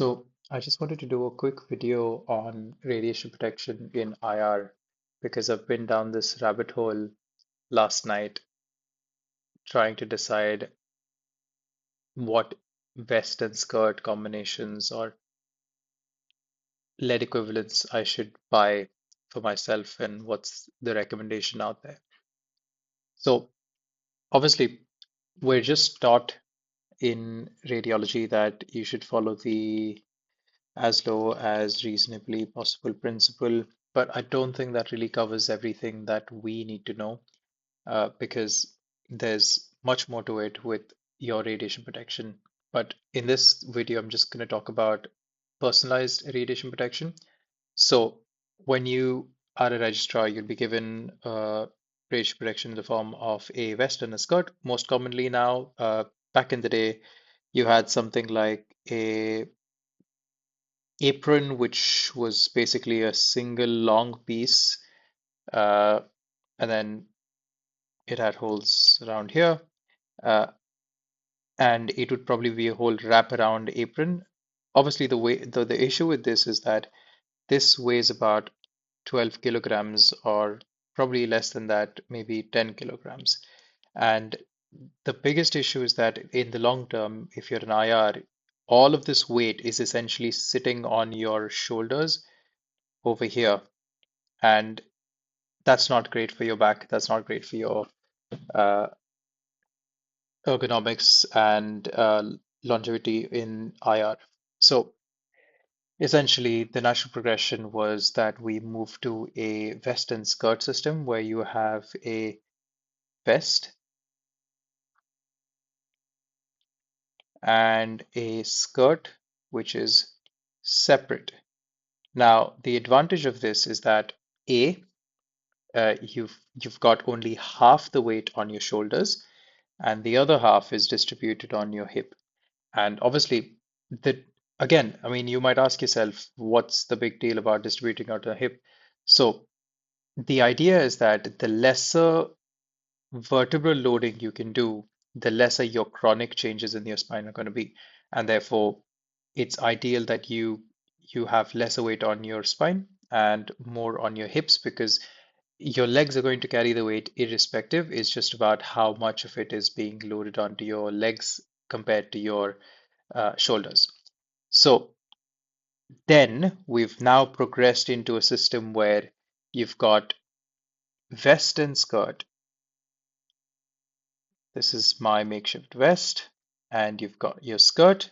So I just wanted to do a quick video on radiation protection in IR because I've been down this rabbit hole last night trying to decide what vest and skirt combinations or lead equivalents I should buy for myself and what's the recommendation out there. So obviously we're just taught in radiology that you should follow the as low as reasonably possible principle. But I don't think that really covers everything that we need to know because there's much more to it with your radiation protection. But in this video, I'm just going to talk about personalized radiation protection. So when you are a registrar, you'll be given radiation protection in the form of a vest and a skirt. Most commonly now, back in the day, you had something like a apron, which was basically a single long piece, uh, and then it had holes around here, uh, and it would probably be a whole wraparound apron. Obviously, the issue with this is that this weighs about 12 kilograms, or probably less than that, maybe 10 kilograms. And the biggest issue is that in the long term, if you're an IR, all of this weight is essentially sitting on your shoulders over here. And that's not great for your back. That's not great for your uh, ergonomics and longevity in IR. So essentially, the natural progression was that we moved to a vest and skirt system where you have a vest and a skirt, which is separate. Now, the advantage of this is that A, you've got only half the weight on your shoulders, and the other half is distributed on your hip. And obviously, the again, I mean, you might ask yourself, what's the big deal about distributing out the hip? So the idea is that the lesser vertebral loading you can do, the lesser your chronic changes in your spine are going to be. And therefore, it's ideal that you have lesser weight on your spine and more on your hips because your legs are going to carry the weight irrespective. It's just about how much of it is being loaded onto your legs compared to your shoulders. So then we've now progressed into a system where you've got vest and skirt. This is my makeshift vest, and you've got your skirt,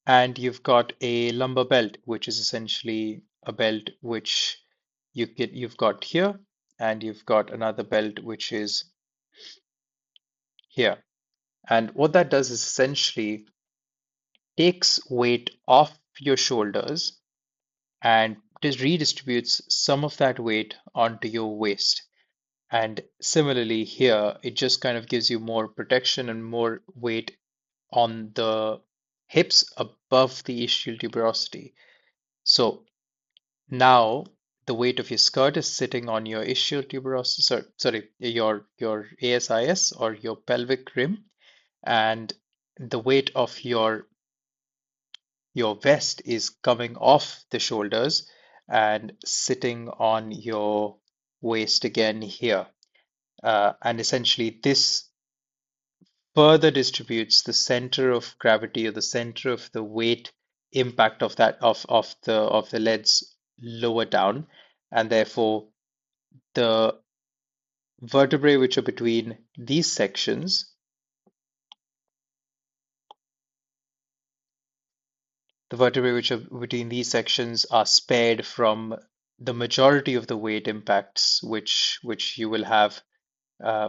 and you've got a lumbar belt, which is essentially a belt which you've got here, and you've got another belt which is here. And what that does is essentially takes weight off your shoulders and just redistributes some of that weight onto your waist. And similarly here, it just kind of gives you more protection and more weight on the hips above the ischial tuberosity. So now the weight of your skirt is sitting on your ischial tuberosity, sorry, your ASIS or your pelvic rim, and the weight of your vest is coming off the shoulders and sitting on your waist again here. And essentially, this further distributes the center of gravity or the center of the weight impact of that of the leads lower down, and therefore the vertebrae which are between these sections, the vertebrae which are between these sections are spared from the majority of the weight impacts which you will have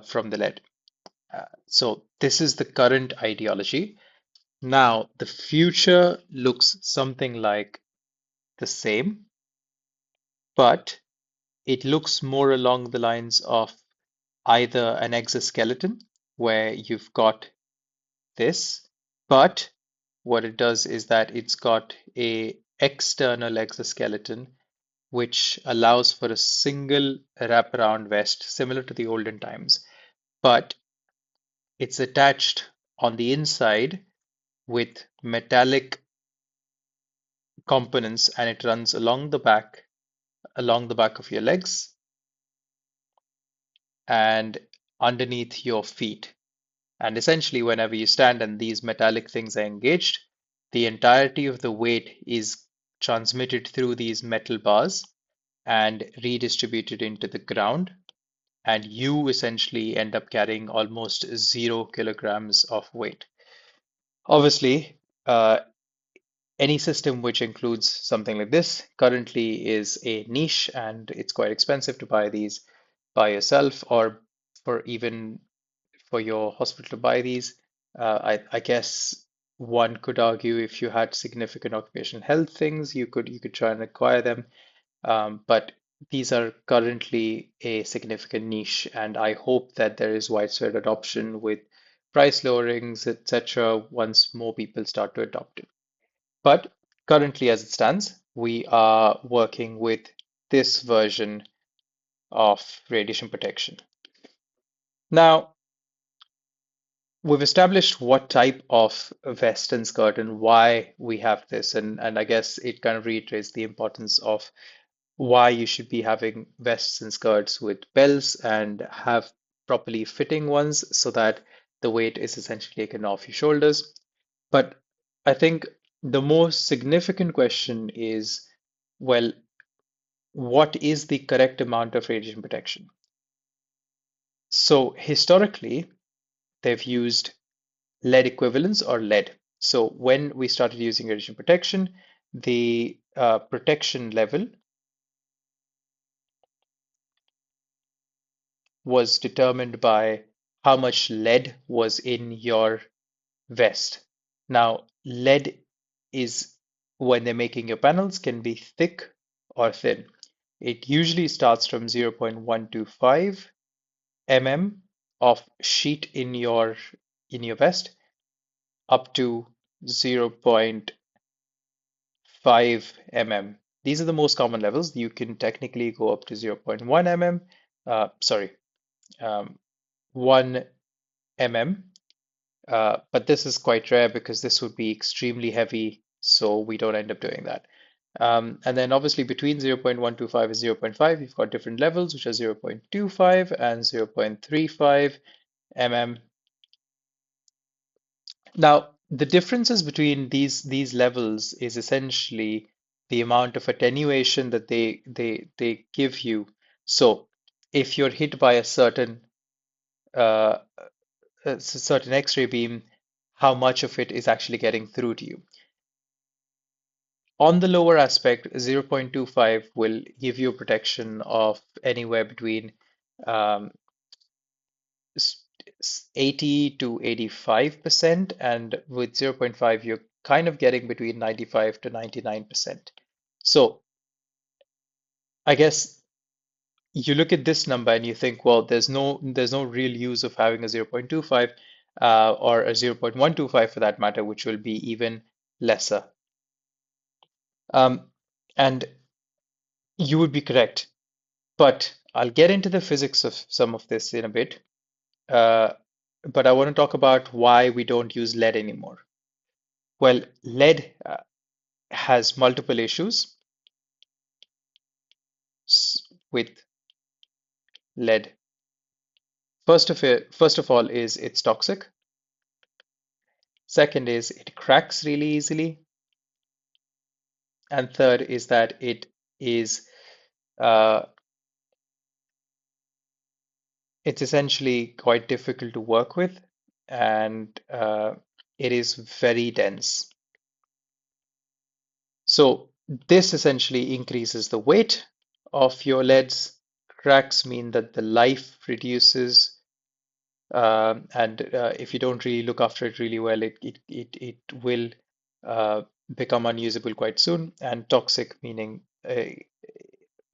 from the lead. So this is the current ideology. Now the future looks something like the same, but it looks more along the lines of either an exoskeleton where you've got this, but what it does is that it's got a external exoskeleton which allows for a single wraparound vest similar to the olden times, but it's attached on the inside with metallic components, and it runs along the back of your legs and underneath your feet. And essentially, whenever you stand and these metallic things are engaged, the entirety of the weight is transmitted through these metal bars and redistributed into the ground. And you essentially end up carrying almost 0 kilograms of weight. Obviously, any system which includes something like this currently is a niche, and it's quite expensive to buy these by yourself, or for even for your hospital to buy these. I guess one could argue if you had significant occupational health things, you could try and acquire them. But these are currently a significant niche, and I hope that there is widespread adoption with price lowerings, etc., once more people start to adopt it. But currently, as it stands, we are working with this version of radiation protection. Now, we've established what type of vest and skirt and why we have this, and I guess it kind of reiterates the importance of why you should be having vests and skirts with belts and have properly fitting ones so that the weight is essentially taken off your shoulders. But I think the most significant question is, well, what is the correct amount of radiation protection? So historically, they've used lead equivalence or lead. So when we started using radiation protection, the protection level was determined by how much lead was in your vest. Now, lead is, when they're making your panels, can be thick or thin. It usually starts from 0.125 mm of sheet in your vest up to 0.5 mm. These are the most common levels. You can technically go up to 0.1 mm, sorry, 1 mm, but this is quite rare because this would be extremely heavy, so we don't end up doing that. And then obviously between 0.125 and zero point 0.5, you've got different levels, which are 0.25 and 0.35 mm. Now, the differences between these levels is essentially the amount of attenuation that they give you. So if you're hit by uh, a certain X-ray beam, how much of it is actually getting through to you? On the lower aspect, 0.25 will give you a protection of anywhere between um, 80 to 85%, and with 0.5, you're kind of getting between 95 to 99%. So I guess you look at this number and you think, well, there's no real use of having a 0.25 or a 0.125 for that matter, which will be even lesser. And you would be correct, but I'll get into the physics of some of this in a bit. Uh, but I want to talk about why we don't use lead anymore. Well, lead has multiple issues with lead. First of all, is it's toxic. Second is it cracks really easily. And third is that it is uh, it's essentially quite difficult to work with, and it is very dense. So this essentially increases the weight of your leads. Cracks mean that the life reduces, and if you don't really look after it really well, it will uh, become unusable quite soon. And toxic meaning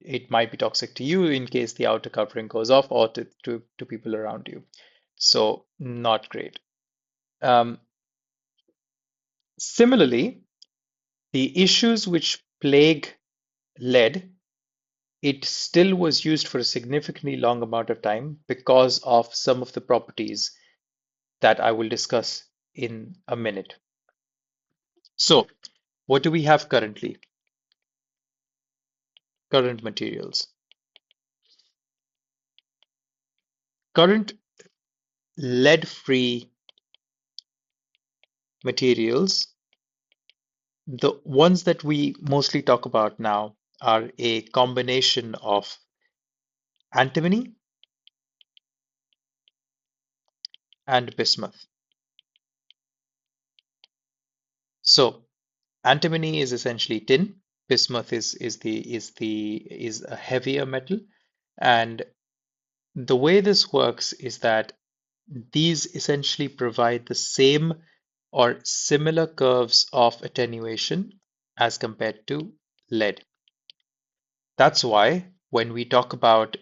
it might be toxic to you in case the outer covering goes off, or to people around you. So not great. Um, Similarly, the issues which plague lead, it still was used for a significantly long amount of time because of some of the properties that I will discuss in a minute. So, what do we have currently? current materials. Current lead-free materials, the ones that we mostly talk about now, are a combination of antimony and bismuth. So antimony is essentially tin. Bismuth is a heavier metal, and the way this works is that these essentially provide the same or similar curves of attenuation as compared to lead. That's why when we talk about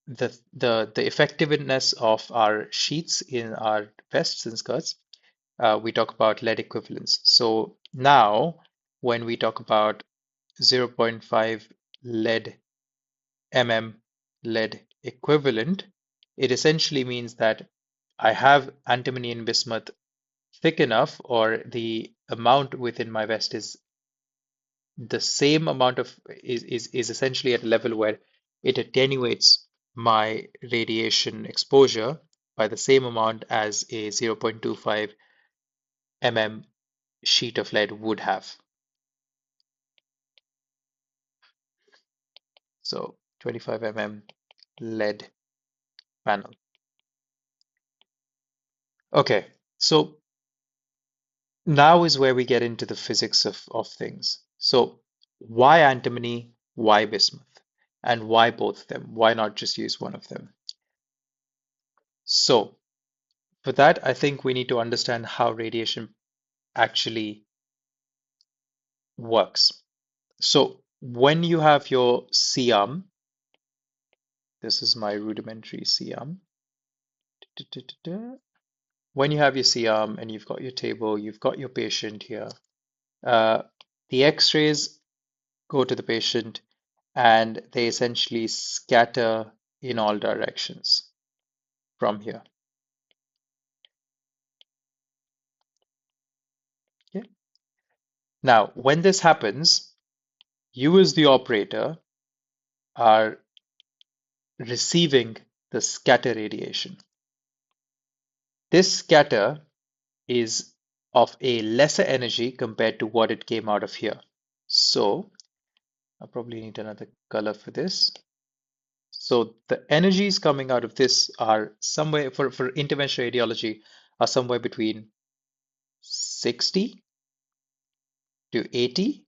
the effectiveness of our sheets in our vests and skirts, we talk about lead equivalence. So now, when we talk about zero point 0.5 lead mm lead equivalent, it essentially means that I have antimony and bismuth thick enough, or the amount within my vest is the same amount of is essentially at a level where it attenuates my radiation exposure by the same amount as a 0.25 mm sheet of lead would have. So 25 mm lead panel. Okay, so now is where we get into the physics of things. So why antimony, why bismuth, and why both of them? Why not just use one of them? So for that, I think we need to understand how radiation actually works. So when you have your C-arm, this is my rudimentary C-arm. When you have your C-arm and you've got your table, you've got your patient here, uh, the X-rays go to the patient and they essentially scatter in all directions from here. Okay. Now, when this happens, you as the operator are receiving the scatter radiation. This scatter is of a lesser energy compared to what it came out of here. So I probably need another color for this. So the energies coming out of this are somewhere for interventional radiology are somewhere between 60 to 80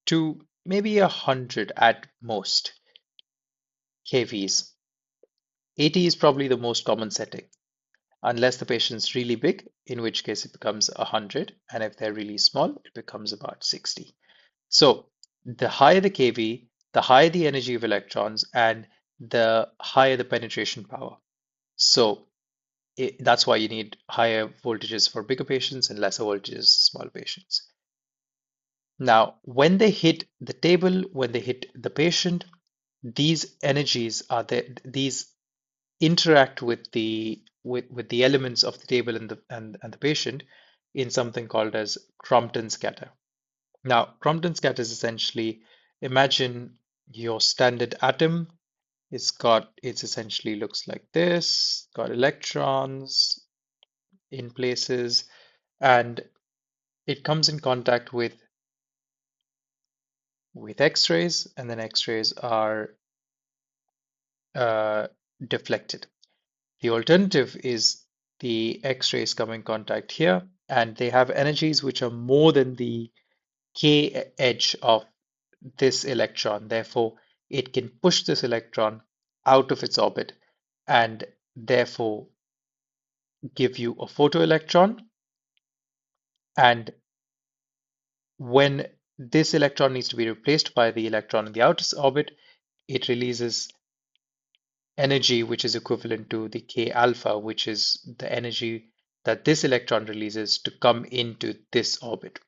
to maybe 100 at most kVs. 80 is probably the most common setting, unless the patient's really big, in which case it becomes 100, and if they're really small, it becomes about 60. So the higher the kV, the higher the energy of electrons, and the higher the penetration power. So that's why you need higher voltages for bigger patients and lesser voltages for small patients. Now, when they hit the table, when they hit the patient, these energies are there, these interact with the elements of the table and the patient in something called as Crompton scatter. Now, Crompton scatter is essentially, imagine your standard atom. It's essentially looks like this, got electrons in places, and it comes in contact with X-rays, and then X-rays are uh, deflected. The alternative is the X-rays come in contact here, and they have energies which are more than the k edge of this electron. Therefore, it can push this electron out of its orbit and therefore give you a photoelectron. And when this electron needs to be replaced by the electron in the outer orbit, it releases energy which is equivalent to the K alpha, which is the energy that this electron releases to come into this orbit.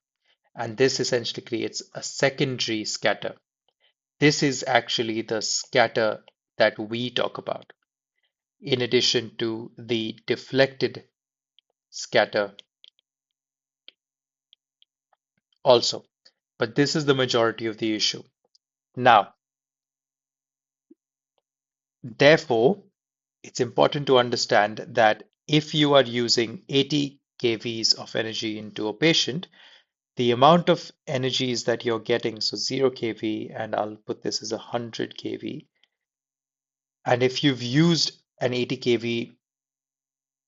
And this essentially creates a secondary scatter. This is actually the scatter that we talk about, in addition to the deflected scatter also. But this is the majority of the issue. Now, therefore, it's important to understand that if you are using 80 kVs of energy into a patient, the amount of energies that you're getting, so 0 kV, and I'll put this as 100 kV, and if you've used an 80 kV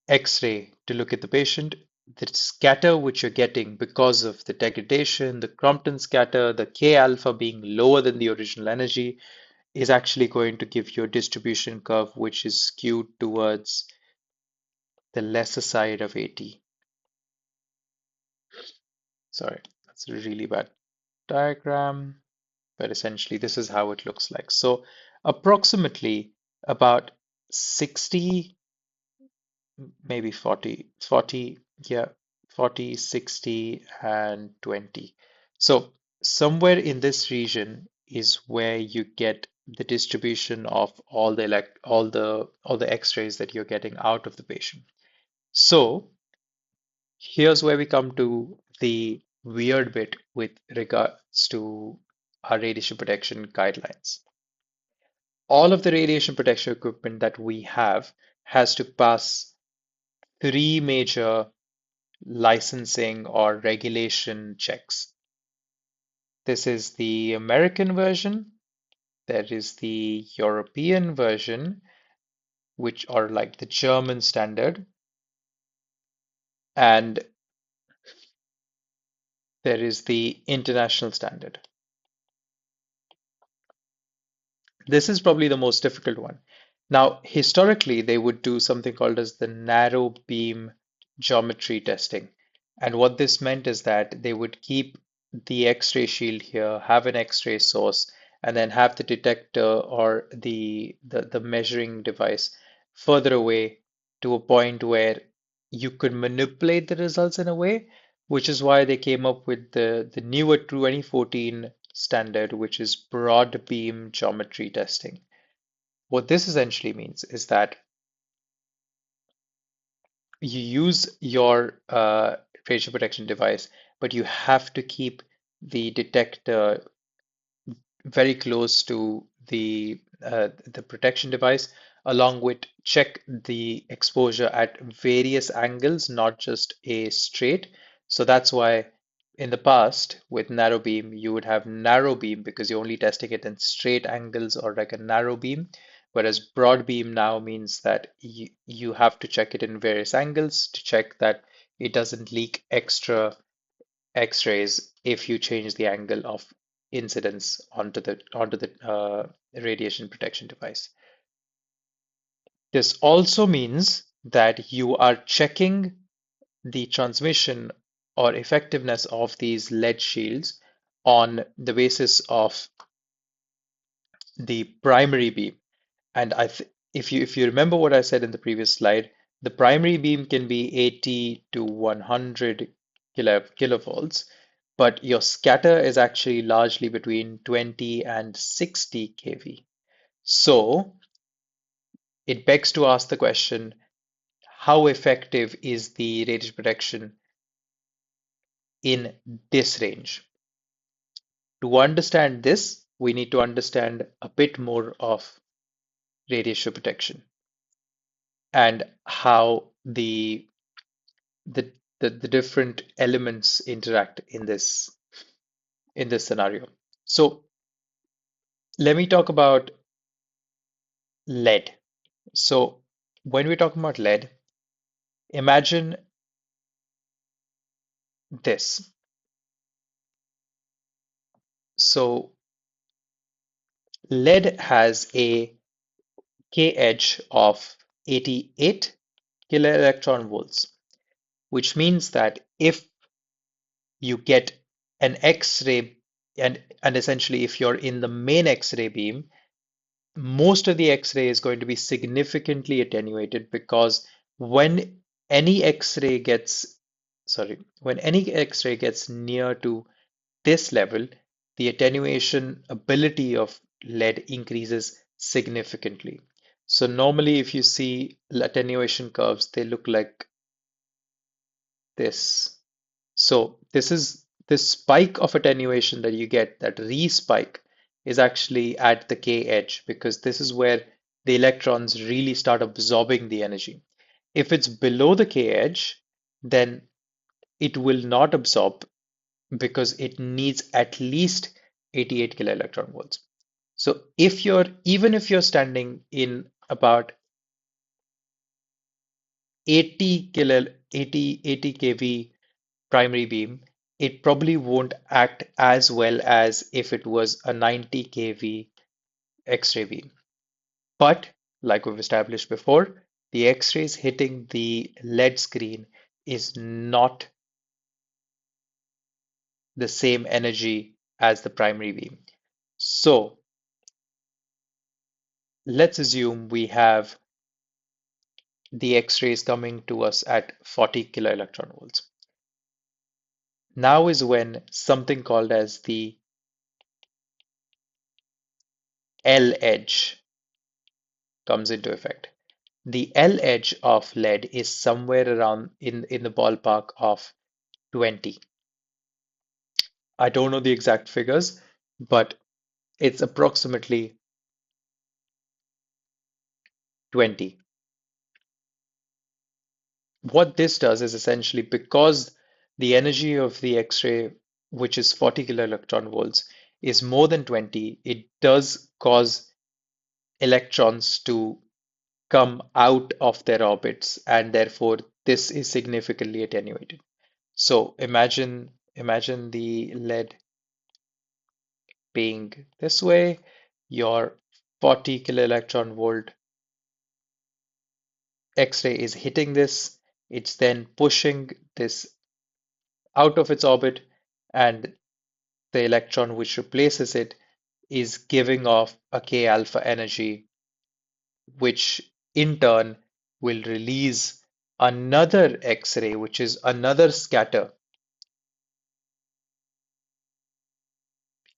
X-ray to look at the patient, the scatter which you're getting because of the degradation, the Crompton scatter, the K alpha being lower than the original energy, is actually going to give you a distribution curve which is skewed towards the lesser side of 80. Sorry, that's a really bad diagram, but essentially this is how it looks like. So approximately about 60, maybe 40, yeah, 40, 60, and 20. So somewhere in this region is where you get the distribution of all the X-rays that you're getting out of the patient. So here's where we come to the weird bit with regards to our radiation protection guidelines. All of the radiation protection equipment that we have has to pass three major licensing or regulation checks. This is the American version, there is the European version, which are like the German standard, and there is the international standard. This is probably the most difficult one. Now, historically, they would do something called as the narrow beam geometry testing. And what this meant is that they would keep the X-ray shield here, have an X-ray source, and then have the detector or the measuring device further away to a point where you could manipulate the results in a way, which is why they came up with the newer 2014 standard, which is broad beam geometry testing. What this essentially means is that you use your radiation protection device, but you have to keep the detector very close to the protection device, along with check the exposure at various angles, not just a straight. So that's why in the past with narrow beam, you would have narrow beam because you're only testing it in straight angles or like a narrow beam. Whereas broad beam now means that you have to check it in various angles to check that it doesn't leak extra X-rays if you change the angle of incidence onto the radiation protection device. This also means that you are checking the transmission or effectiveness of these lead shields on the basis of the primary beam. And if you remember what I said in the previous slide, the primary beam can be 80 to 100 kilovolts, but your scatter is actually largely between 20 and 60 kV. So it begs to ask the question, how effective is the radiation protection in this range? To understand this, we need to understand a bit more of radiation protection and how the the different elements interact in this scenario. So let me talk about lead. So when we're talking about lead, imagine this. So lead has a K edge of 88 kiloelectron volts, which means that if you get an X-ray and essentially if you're in the main X-ray beam, most of the X-ray is going to be significantly attenuated because when any X-ray gets, when any X-ray gets near to this level, the attenuation ability of lead increases significantly. So normally if you see attenuation curves, they look like this. So this is this spike of attenuation that you get, that respike, is actually at the K edge because this is where the electrons really start absorbing the energy. If it's below the K edge, then it will not absorb because it needs at least 88 kilo electron volts. So even if you're standing in about 80 kilo 80 kV primary beam, it probably won't act as well as if it was a 90 kV X-ray beam. But like we've established before, the X-rays hitting the LED screen is not the same energy as the primary beam. So let's assume we have the X-rays coming to us at 40 kilo electron volts. Now is when something called as the L edge comes into effect. The L edge of lead is somewhere around in the ballpark of 20. I don't know the exact figures, but it's approximately 20. What this does is essentially because the energy of the X-ray, which is 40 kilo electron volts, is more than 20, it does cause electrons to come out of their orbits, and therefore this is significantly attenuated. So imagine the lead being this way, your 40 kilo electron volt X-ray is hitting this, it's then pushing this out of its orbit, and the electron which replaces it is giving off a K alpha energy, which in turn will release another X-ray, which is another scatter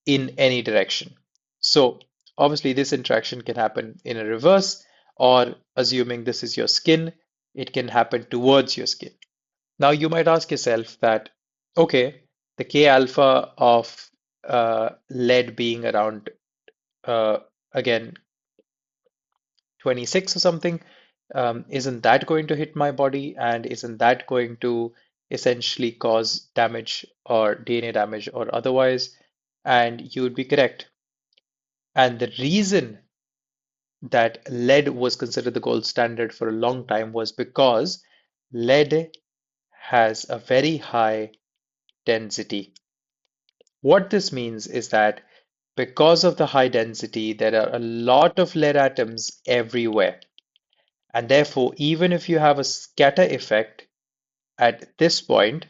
in any direction. So obviously this interaction can happen in a reverse, or assuming this is your skin, it can happen towards your skin. Now you might ask yourself that, okay, the K alpha of lead being around uh, again 26 or something, isn't that going to hit my body, and isn't that going to essentially cause damage or DNA damage or otherwise? And you would be correct. And the reason that lead was considered the gold standard for a long time was because lead has a very high density. What this means is that because of the high density, there are a lot of lead atoms everywhere. And therefore, even if you have a scatter effect at this point,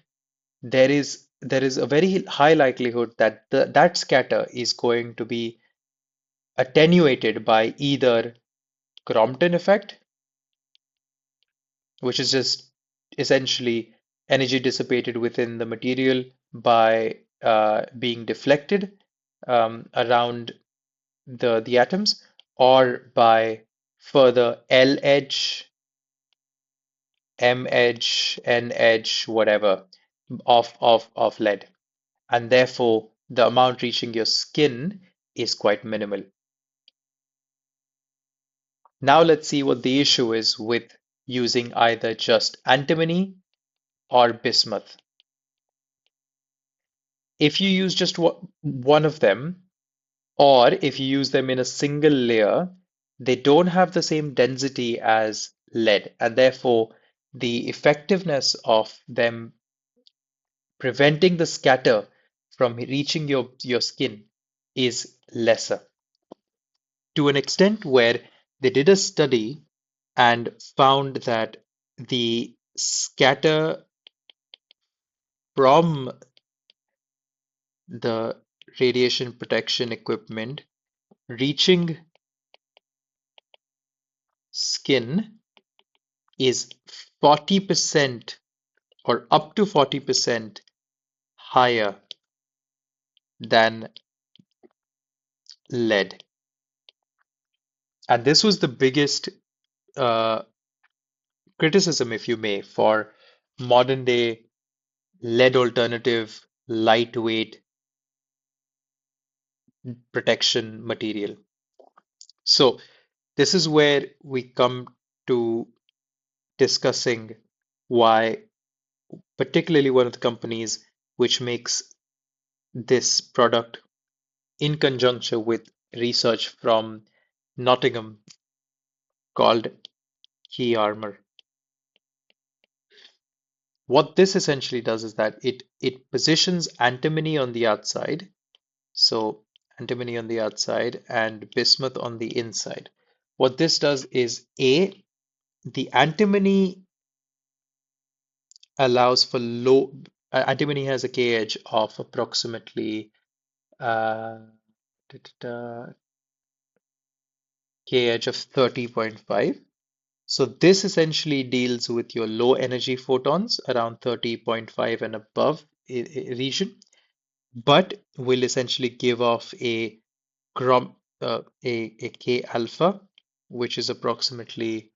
there is a very high likelihood that that scatter is going to be attenuated by either Crompton effect, which is just essentially energy dissipated within the material by being deflected around the atoms, or by further L edge, M edge, N edge, whatever, of lead. And therefore, the amount reaching your skin is quite minimal. Now let's see what the issue is with using either just antimony or bismuth. If you use just one of them, or if you use them in a single layer, they don't have the same density as lead, and therefore the effectiveness of them preventing the scatter from reaching your skin is lesser. To an extent where they did a study and found that the scatter from the radiation protection equipment reaching skin is 40% or up to 40% higher than lead. And this was the biggest uh, criticism, if you may, for modern day lead alternative lightweight protection material. So this is where we come to discussing why, particularly one of the companies which makes this product in conjunction with research from Nottingham called Key Armor. What this essentially does is that it positions antimony on the outside, so antimony on the outside and bismuth on the inside. What this does is the antimony allows for low, antimony has a K edge of approximately uh, K edge of 30.5. So this essentially deals with your low energy photons around 30.5 and above region, but will essentially give off a K alpha, which is approximately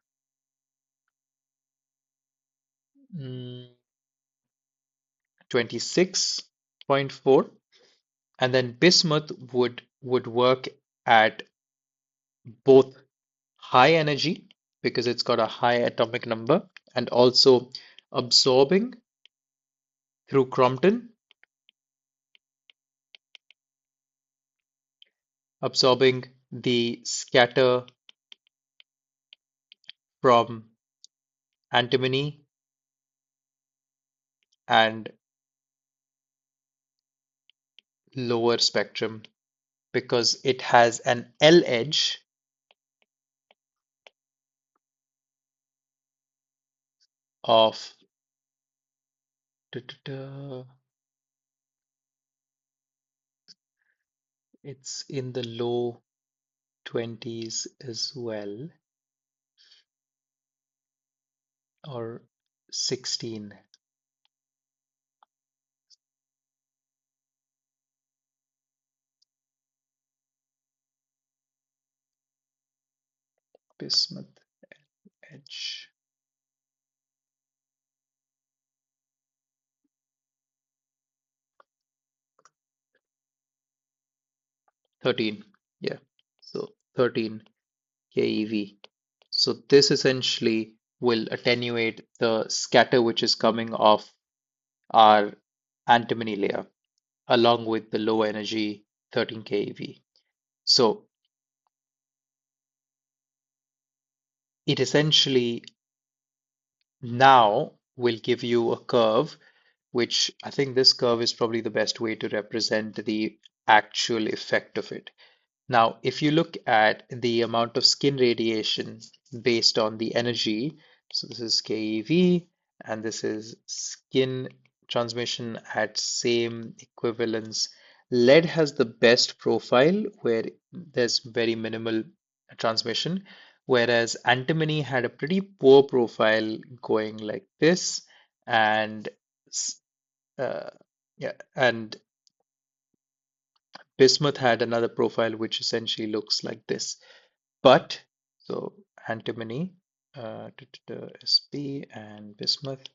26.4. And then bismuth would work at both high energy because it's got a high atomic number and also absorbing through Crompton, absorbing the scatter from antimony and lower spectrum because it has an L edge of it's in the low 20s as well, or 16. Bismuth edge 13. Yeah, so 13 keV. So this essentially will attenuate the scatter which is coming off our antimony layer along with the low energy 13 keV. So it essentially now will give you a curve, which I think this curve is probably the best way to represent the actual effect of it. Now, if you look at the amount of skin radiation based on the energy, so this is KeV and this is skin transmission at same equivalence. Lead has the best profile where there's very minimal transmission, whereas antimony had a pretty poor profile going like this, and uh, yeah, and bismuth had another profile which essentially looks like this. But so antimony, Sp and bismuth.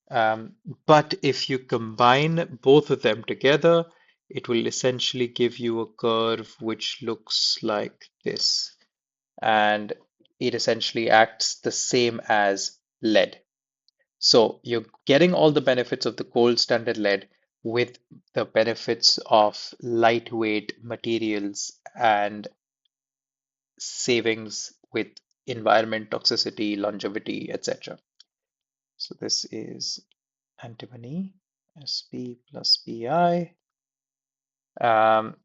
But if you combine both of them together, it will essentially give you a curve which looks like this. And it essentially acts the same as lead. So you're getting all the benefits of the gold standard lead with the benefits of lightweight materials and savings with environment toxicity, longevity, etc. So this is antimony, Sp plus Pi. Um,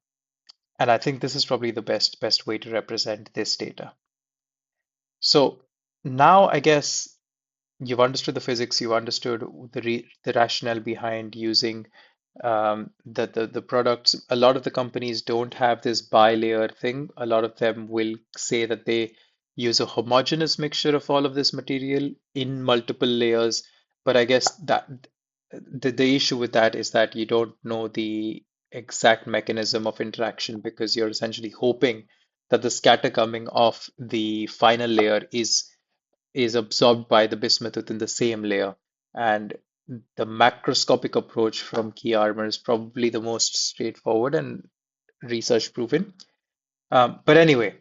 and I think this is probably the best way to represent this data. So now I guess you've understood the physics, you've understood the rationale behind using the products. A lot of the companies don't have this bilayer thing. A lot of them will say that they use a homogeneous mixture of all of this material in multiple layers. But I guess that the issue with that is that you don't know the exact mechanism of interaction because you're essentially hoping that the scatter coming off the final layer is absorbed by the bismuth within the same layer. And the macroscopic approach from key armor is probably the most straightforward and research proven. But anyway,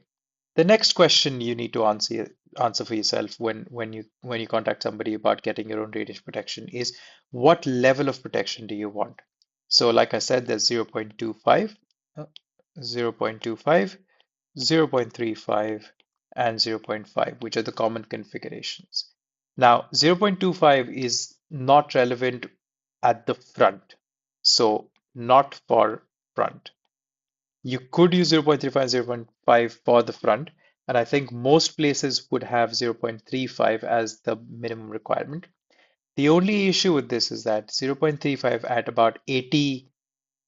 the next question you need to answer for yourself when you contact somebody about getting your own radiation protection is what level of protection do you want? So like I said, there's 0.25, uh, 0.25, 0.35, and zero point 0.5, which are the common configurations. Now, 0.25 is not relevant at the front, so not for front. You could use 0.35 and zero point 0.5 for the front, and I think most places would have 0.35 as the minimum requirement. The only issue with this is that 0.35 at about 80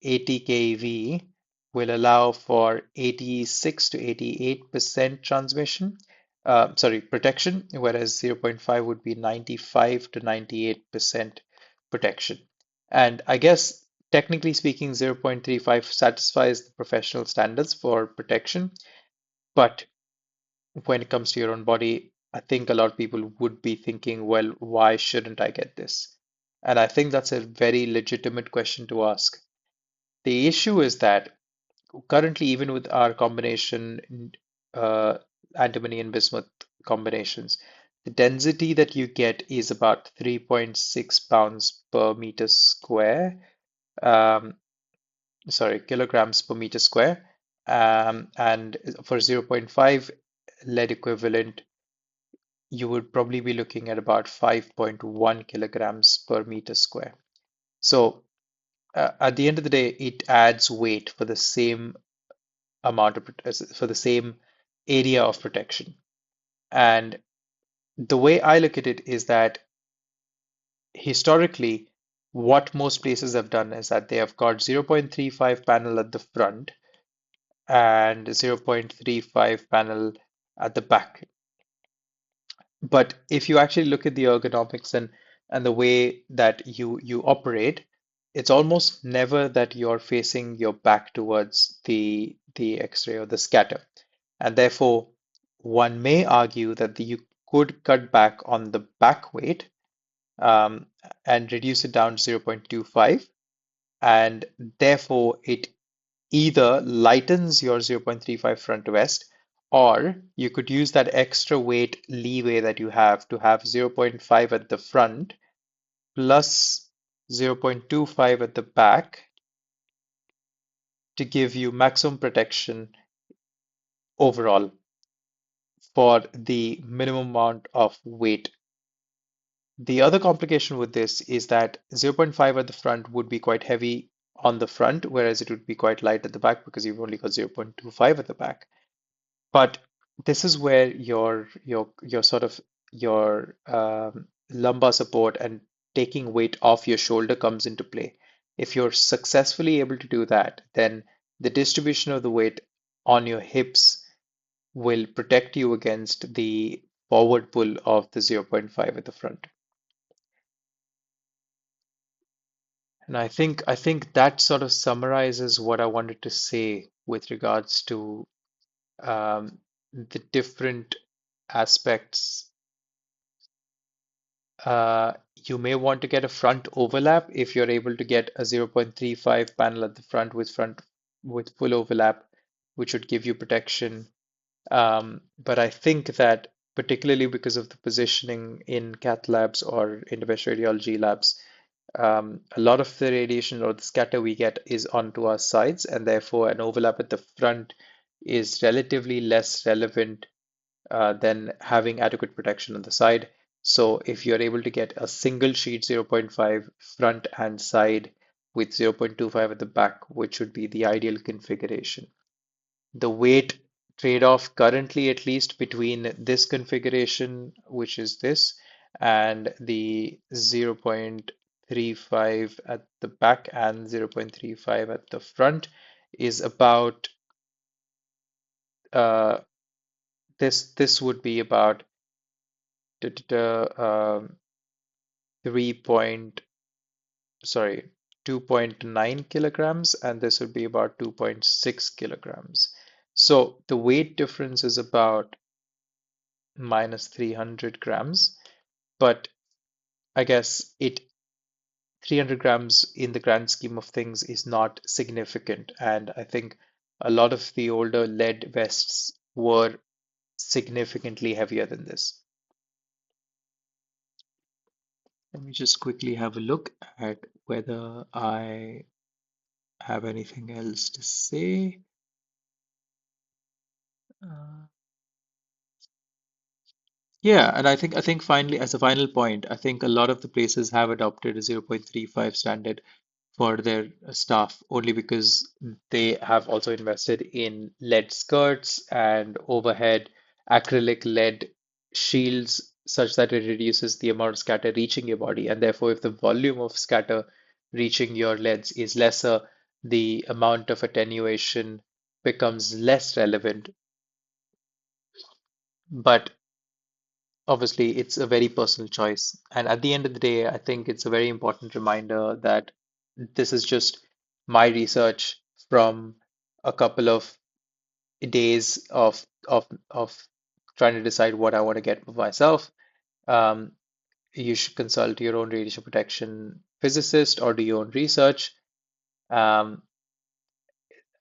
kV will allow for 86 to 88% transmission, sorry, protection, whereas zero point 0.5 would be 95 to 98% protection. And I guess technically speaking, 0.35 satisfies the professional standards for protection, but when it comes to your own body, I think a lot of people would be thinking, well, why shouldn't I get this? And I think that's a very legitimate question to ask. The issue is that currently, even with our combination, uh, antimony and bismuth combinations, the density that you get is about 3.6 pounds per meter square. Um, sorry, kilograms per meter square. And for zero point 0.5 lead equivalent, you would probably be looking at about 5.1 kilograms per meter square. So, at the end of the day, it adds weight for the same amount of for the same area of protection. And the way I look at it is that historically, what most places have done is that they have got 0.35 panel at the front and 0.35 panel at the back. But if you actually look at the ergonomics and the way that you operate, it's almost never that you're facing your back towards the X-ray or the scatter. And therefore, one may argue that you could cut back on the back weight um, and reduce it down to 0.25, and therefore it either lightens your 0.35 front vest, or you could use that extra weight leeway that you have to have 0.5 at the front plus 0.25 at the back to give you maximum protection overall for the minimum amount of weight. The other complication with this is that zero point 0.5 at the front would be quite heavy on the front, whereas it would be quite light at the back because you've only got 0.25 at the back. But this is where your sort of your lumbar support and taking weight off your shoulder comes into play. If you're successfully able to do that, then the distribution of the weight on your hips will protect you against the forward pull of the zero point 0.5 at the front. And I think that sort of summarizes what I wanted to say with regards to the different aspects. You may want to get a front overlap if you're able to get a 0.35 panel at the front with full overlap, which would give you protection. But I think that particularly because of the positioning in cath labs or interventional radiology labs, a lot of the radiation or the scatter we get is onto our sides, and therefore an overlap at the front is relatively less relevant than having adequate protection on the side. So if you're able to get a single sheet 0.5 front and side with 0.25 at the back, which would be the ideal configuration. The weight trade-off currently, at least between this configuration, which is this, and the 0.35 at the back and 0.35 at the front is about uh, this would be about 3 point, sorry, 2.9 kilograms, and this would be about 2.6 kilograms. So the weight difference is about minus 300 grams, but I guess it 300 grams in the grand scheme of things is not significant. And I think A lot of the older lead vests were significantly heavier than this. Let me just quickly have a look at whether I have anything else to say. Uh, yeah, and I think finally, as a final point, I think a lot of the places have adopted a 0.35 standard for their staff only because they have also invested in lead skirts and overhead acrylic lead shields such that it reduces the amount of scatter reaching your body. And therefore, if the volume of scatter reaching your leads is lesser, the amount of attenuation becomes less relevant. But obviously, it's a very personal choice. And at the end of the day, I think it's a very important reminder that this is just my research from a couple of days of trying to decide what I want to get for myself. Um, you should consult your own radiation protection physicist or do your own research. Um,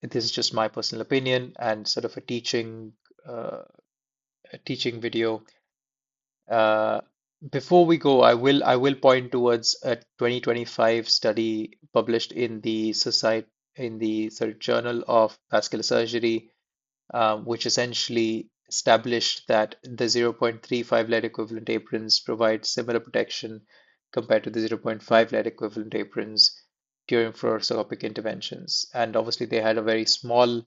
this is just my personal opinion and sort of uh, a teaching video. Uh, Before we go, I will point towards a 2025 study published in the Society in the sort of Journal of Vascular Surgery, which essentially established that the 0.35 lead equivalent aprons provide similar protection compared to the zero point 0.5 lead equivalent aprons during fluoroscopic interventions. And obviously, they had a very small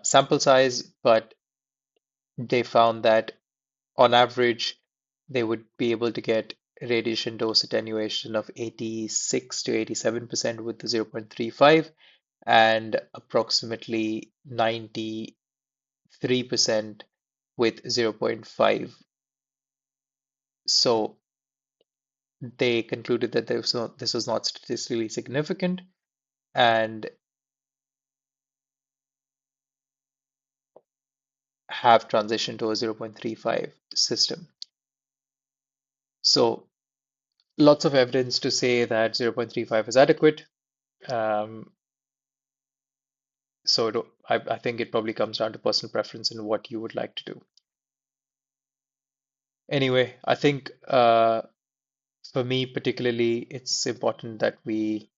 sample size, but they found that on average, they would be able to get radiation dose attenuation of 86 to 87% with the 0.35 and approximately 93% with zero point 0.5. So they concluded that this was not statistically significant and have transitioned to a 0.35 system. So lots of evidence to say that 0.35 is adequate. Um, I think it probably comes down to personal preference and what you would like to do. Anyway, I think for me particularly, it's important that we